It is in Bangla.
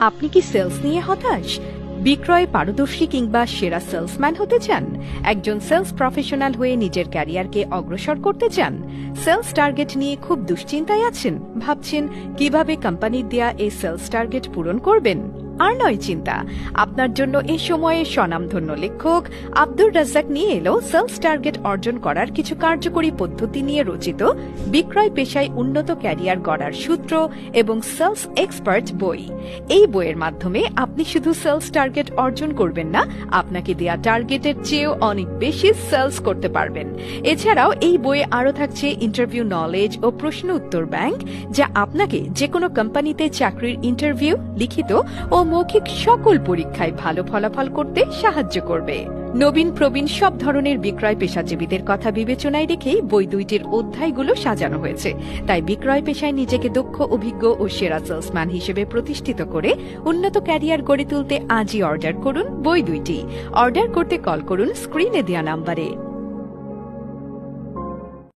আপনি কি সেলস নিয়ে হতাশ? বিক্রয়ে পারদর্শী কিংবা সেরা সেলসম্যান হতে চান? একজন সেলস প্রফেশনাল হয়ে নিজের ক্যারিয়ারকে অগ্রসর করতে চান? সেলস টার্গেট নিয়ে খুব দুশ্চিন্তায় আছেন? ভাবছেন কিভাবে কোম্পানির দেয়া এই সেলস টার্গেট পূরণ করবেন? আর নয় চিন্তা, আপনার জন্য এই সময়ে স্বনামধন্য লেখক আব্দুর রাজ্জাক নিয়ে এলো সেলস টার্গেট অর্জন করার কিছু কার্যকরী পদ্ধতি নিয়ে রচিত বিক্রয় পেশায় উন্নত ক্যারিয়ার গড়ার সূত্র এবং সেলস এক্সপার্ট বই। এই বইয়ের মাধ্যমে আপনি শুধু সেলস টার্গেট অর্জন করবেন না, আপনাকে দেয়া টার্গেটের চেয়েও অনেক বেশি সেলস করতে পারবেন। এছাড়াও এই বইয়ে আরও থাকছে ইন্টারভিউ নলেজ ও প্রশ্ন উত্তর ব্যাংক, যা আপনাকে যেকোনো কোম্পানিতে চাকরির ইন্টারভিউ, লিখিত ও মৌখিক সকল পরীক্ষায় ভালো ফলাফল করতে সাহায্য করবে। নবীন প্রবীণ সব ধরনের বিক্রয় পেশাজীবীদের কথা বিবেচনায় রেখেই বই দুইটির অধ্যায়গুলো সাজানো হয়েছে। তাই বিক্রয় পেশায় নিজেকে দক্ষ, অভিজ্ঞ ও সেরা সেলসম্যান হিসেবে প্রতিষ্ঠিত করে উন্নত ক্যারিয়ার গড়ে তুলতে আজই অর্ডার করুন বই দুইটি। অর্ডার করতে কল করুন স্ক্রিনে দেয়া নাম্বারে।